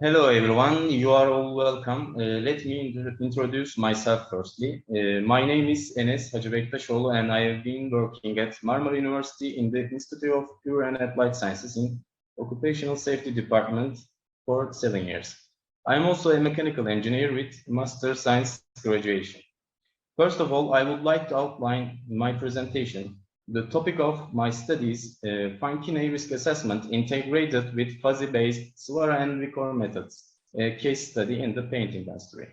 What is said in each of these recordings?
Hello everyone, you are all welcome. Let me introduce myself firstly. My name is Enes Hacıbektaşoğlu and I have been working at Marmara University in the Institute of Pure and Applied Sciences in Occupational Safety Department for 7 years. I am also a mechanical engineer with Master Science graduation. First of all, I would like to outline my presentation. The topic of my studies, Fine-Kinney risk assessment integrated with fuzzy-based SWARA and VIKOR methods, a case study in the paint industry.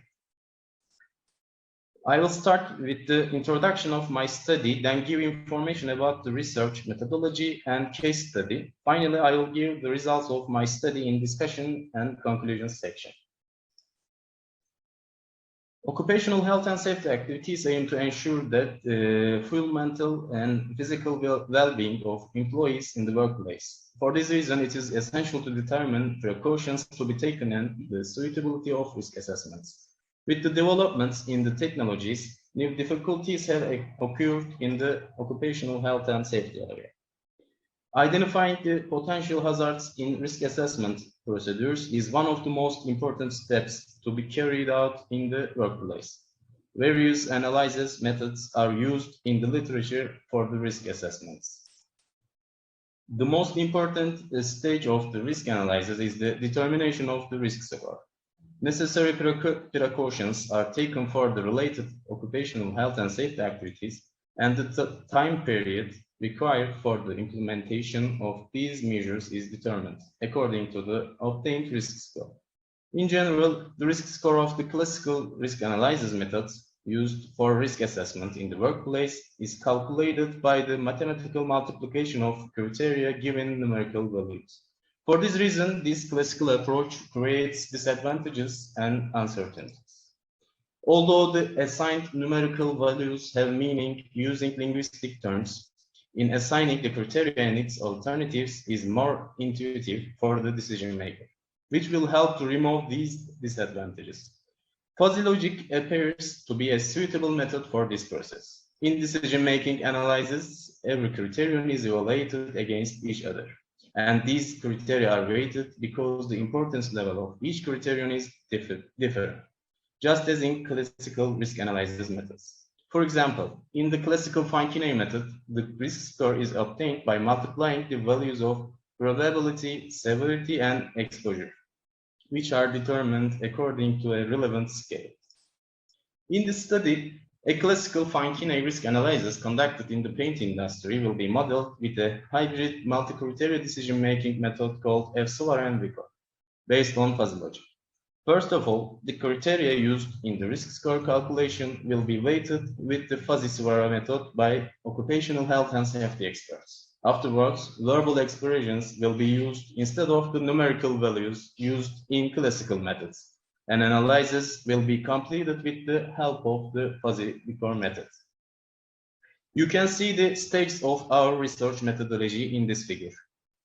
I will start with the introduction of my study, then give information about the research methodology and case study. Finally, I will give the results of my study in discussion and conclusion section. Occupational health and safety activities aim to ensure that full mental and physical well-being of employees in the workplace. For this reason, it is essential to determine precautions to be taken and the suitability of risk assessments. With the developments in the technologies, new difficulties have occurred in the occupational health and safety area. Identifying the potential hazards in risk assessment procedures is one of the most important steps to be carried out in the workplace. Various analysis methods are used in the literature for the risk assessments. The most important stage of the risk analysis is the determination of the risk score. Necessary precautions are taken for the related occupational health and safety activities, and the time period required for the implementation of these measures is determined according to the obtained risk score. In general, the risk score of the classical risk analysis methods used for risk assessment in the workplace is calculated by the mathematical multiplication of criteria given numerical values. For this reason, this classical approach creates disadvantages and uncertainties. Although the assigned numerical values have meaning using linguistic terms, in assigning the criteria and its alternatives is more intuitive for the decision maker, which will help to remove these disadvantages. Fuzzy logic appears to be a suitable method for this process. In decision-making analysis, every criterion is evaluated against each other, and these criteria are weighted because the importance level of each criterion is different, just as in classical risk analysis methods. For example, in the classical Fine-Kinney method, the risk score is obtained by multiplying the values of probability, severity, and exposure, which are determined according to a relevant scale. In this study, a classical Fine-Kinney risk analysis conducted in the paint industry will be modeled with a hybrid multi-criteria decision-making method called SWARA and VIKOR, based on fuzzy logic. First of all, the criteria used in the risk score calculation will be weighted with the fuzzy SWARA method by occupational health and safety experts. Afterwards, verbal expressions will be used instead of the numerical values used in classical methods. An analysis will be completed with the help of the fuzzy VIKOR method. You can see the stages of our research methodology in this figure.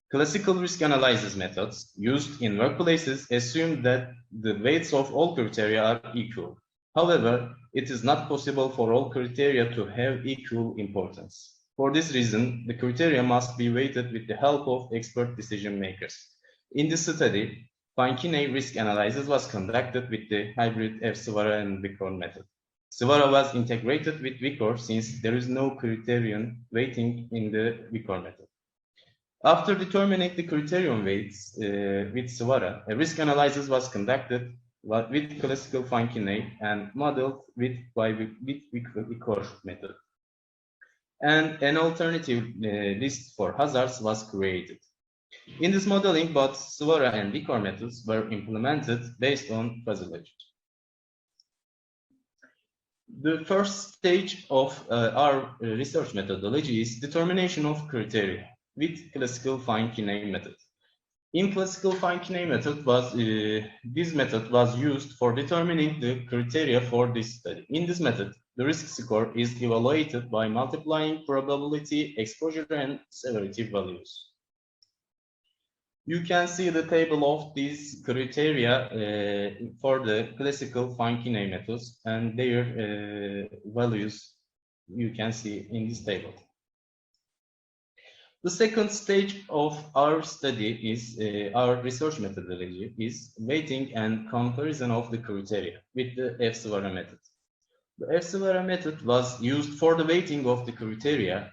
Classical risk analysis methods used in workplaces assume that the weights of all criteria are equal. However, it is not possible for all criteria to have equal importance. For this reason, the criteria must be weighted with the help of expert decision makers. In this study, Fine-Kinney risk analysis was conducted with the hybrid SWARA and VIKOR method. SWARA was integrated with VIKOR since there is no criterion weighting in the VIKOR method. After determining the criterion weights with SWARA, a risk analysis was conducted with classical Fine-Kinney and modeled with VIKOR method. And an alternative list for hazards was created. In this modeling, both SWARA and VIKOR methods were implemented based on fuzzy logic. The first stage of our research methodology is determination of criteria with classical Fine-Kinney method. In classical Fine-Kinney method, this method was used for determining the criteria for this study. In this method, the risk score is evaluated by multiplying probability, exposure, and severity values. You can see the table of these criteria for the classical Fine-Kinney methods and their values you can see in this table. The second stage of our study is our research methodology is weighting and comparison of the criteria with the SWARA method. The SWARA method was used for the weighting of the criteria.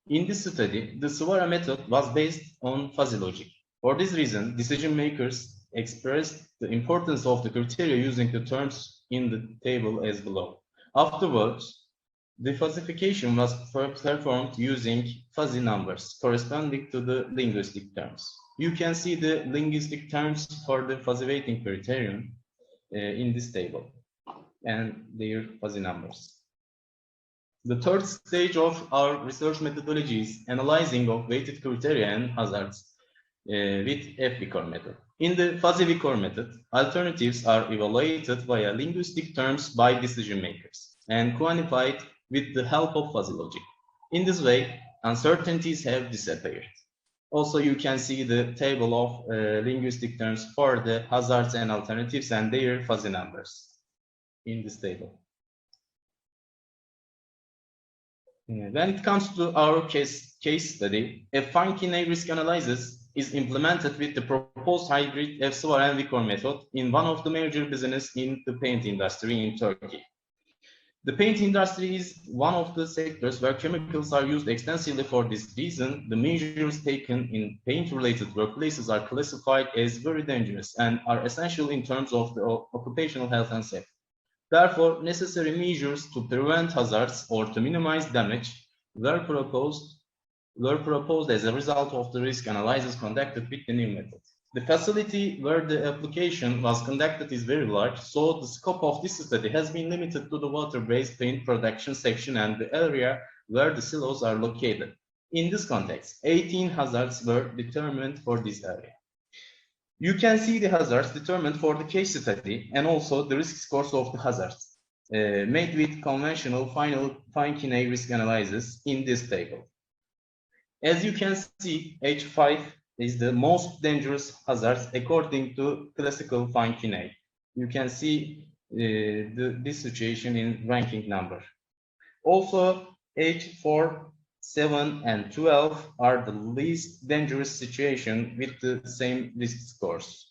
In this study, the SWARA method was based on fuzzy logic. For this reason, decision makers expressed the importance of the criteria using the terms in the table as below. Afterwards, the fuzzification was performed using fuzzy numbers corresponding to the linguistic terms. You can see the linguistic terms for the fuzzy weighting criterion in this table and their fuzzy numbers. The third stage of our research methodology is analyzing of weighted criteria and hazards with VIKOR method. In the fuzzy VIKOR method, alternatives are evaluated via linguistic terms by decision makers and quantified with the help of fuzzy logic. In this way, uncertainties have disappeared. Also, you can see the table of linguistic terms for the hazards and alternatives and their fuzzy numbers in this table. When it comes to our case study, a Fine-Kinney risk analysis is implemented with the proposed hybrid SWARA and VIKOR method in one of the major businesses in the paint industry in Turkey. The paint industry is one of the sectors where chemicals are used extensively. For this reason, the measures taken in paint-related workplaces are classified as very dangerous and are essential in terms of the occupational health and safety. Therefore, necessary measures to prevent hazards or to minimize damage were proposed as a result of the risk analysis conducted with the new method. The facility where the application was conducted is very large, so the scope of this study has been limited to the water-based paint production section and the area where the silos are located. In this context, 18 hazards were determined for this area. You can see the hazards determined for the case study and also the risk scores of the hazards made with conventional Fine-Kinney risk analysis in this table. As you can see, H5 is the most dangerous hazard according to classical Fine-Kinney. You can see this situation in ranking number. Also, H4, 7, and 12 are the least dangerous situation with the same risk scores.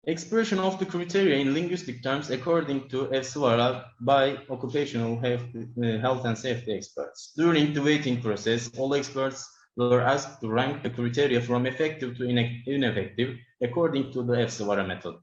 Expression of the criteria in linguistic terms according to SWARA by occupational health and safety experts. During the weighting process, all experts were asked to rank the criteria from effective to ineffective according to the SWARA method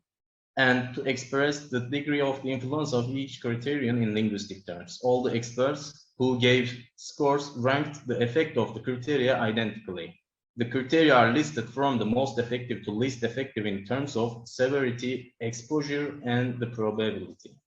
and to express the degree of the influence of each criterion in linguistic terms. All the experts who gave scores ranked the effect of the criteria identically. The criteria are listed from the most effective to least effective in terms of severity, exposure, and the probability.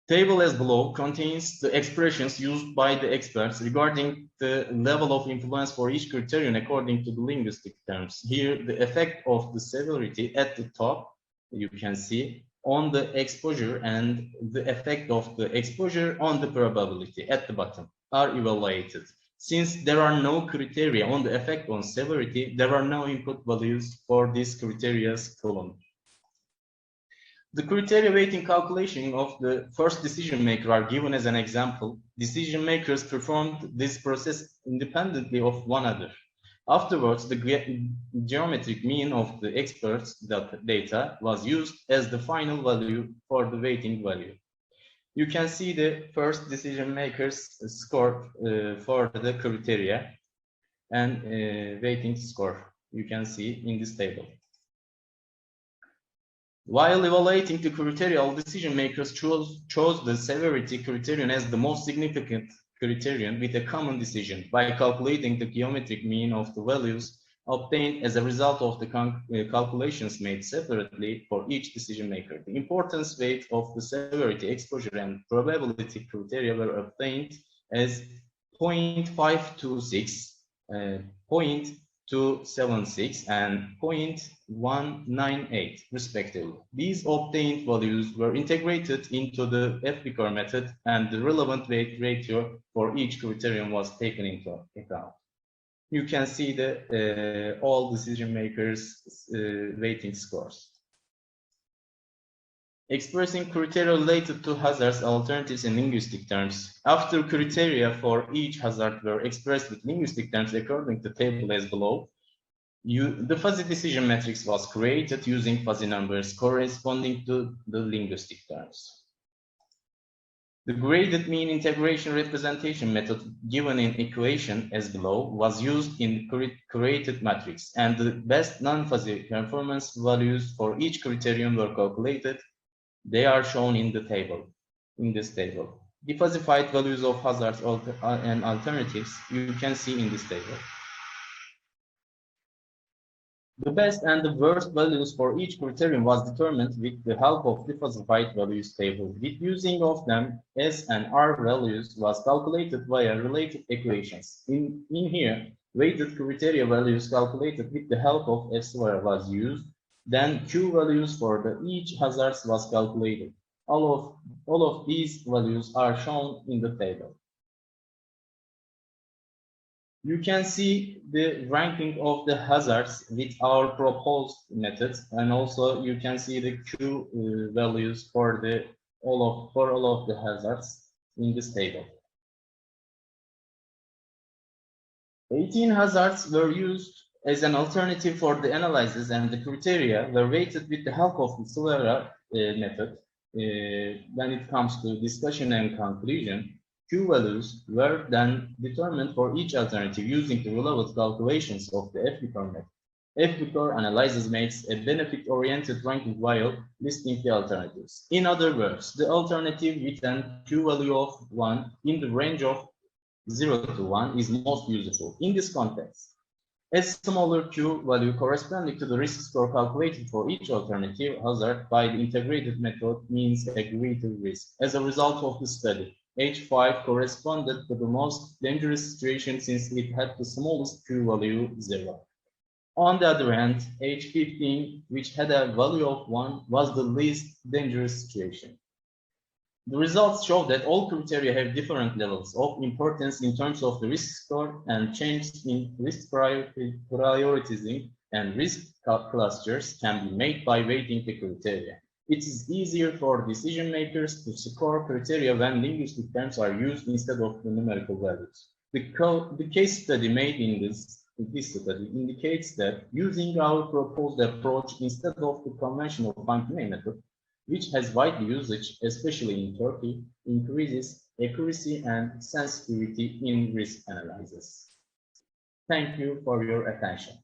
Table as below contains the expressions used by the experts regarding the level of influence for each criterion according to the linguistic terms. Here, the effect of the severity at the top, you can see, on the exposure and the effect of the exposure on the probability at the bottom are evaluated. Since there are no criteria on the effect on severity, there are no input values for this criteria's column. The criteria weighting calculation of the first decision maker are given as an example. Decision makers performed this process independently of one another. Afterwards, the geometric mean of the experts' data was used as the final value for the weighting value. You can see the first decision maker's score for the criteria and weighting score. You can see in this table. While evaluating the criteria, all decision makers chose the severity criterion as the most significant criterion with a common decision by calculating the geometric mean of the values obtained as a result of the calculations made separately for each decision maker. The importance weight of the severity, exposure, and probability criteria were obtained as 0.526, 0.276, and 0.198, respectively. These obtained values were integrated into the VIKOR method, and the relevant weight ratio for each criterion was taken into account. You can see the all decision makers weighting scores. Expressing criteria related to hazards, alternatives, and linguistic terms. After criteria for each hazard were expressed with linguistic terms according to the table as below, the fuzzy decision matrix was created using fuzzy numbers corresponding to the linguistic terms. The graded mean integration representation method given in equation as below was used in the created matrix, and the best non-fuzzy performance values for each criterion were calculated. They are shown in the table, in this table. The fuzzified values of hazards and alternatives you can see in this table. The best and the worst values for each criterion was determined with the help of the fuzzified values table. With using of them, S and R values was calculated via related equations. In here, weighted criteria values calculated with the help of SWARA was used. Then Q values for each hazards was calculated. All of these values are shown in the table. You can see the ranking of the hazards with our proposed methods, and also you can see the Q values for all of the hazards in this table. 18 hazards were used as an alternative for the analysis, and the criteria were weighted with the help of the SWARA method. When it comes to discussion and conclusion, Q values were then determined for each alternative using the relevant calculations of the VIKOR method. VIKOR analysis makes a benefit-oriented ranking while listing the alternatives. In other words, the alternative with an Q value of 1 in the range of 0 to 1 is most useful. In this context, a smaller Q value corresponding to the risk score calculated for each alternative hazard by the integrated method means a greater risk. As a result of the study, H5 corresponded to the most dangerous situation since it had the smallest Q value 0. On the other hand, H15, which had a value of 1, was the least dangerous situation. The results show that all criteria have different levels of importance in terms of the risk score, and changes in risk prioritizing and risk clusters can be made by weighting the criteria. It is easier for decision makers to score criteria when linguistic terms are used instead of the numerical values. The case study made in this study indicates that using our proposed approach instead of the conventional Fine-Kinney method, which has wide usage, especially in Turkey, increases accuracy and sensitivity in risk analysis. Thank you for your attention.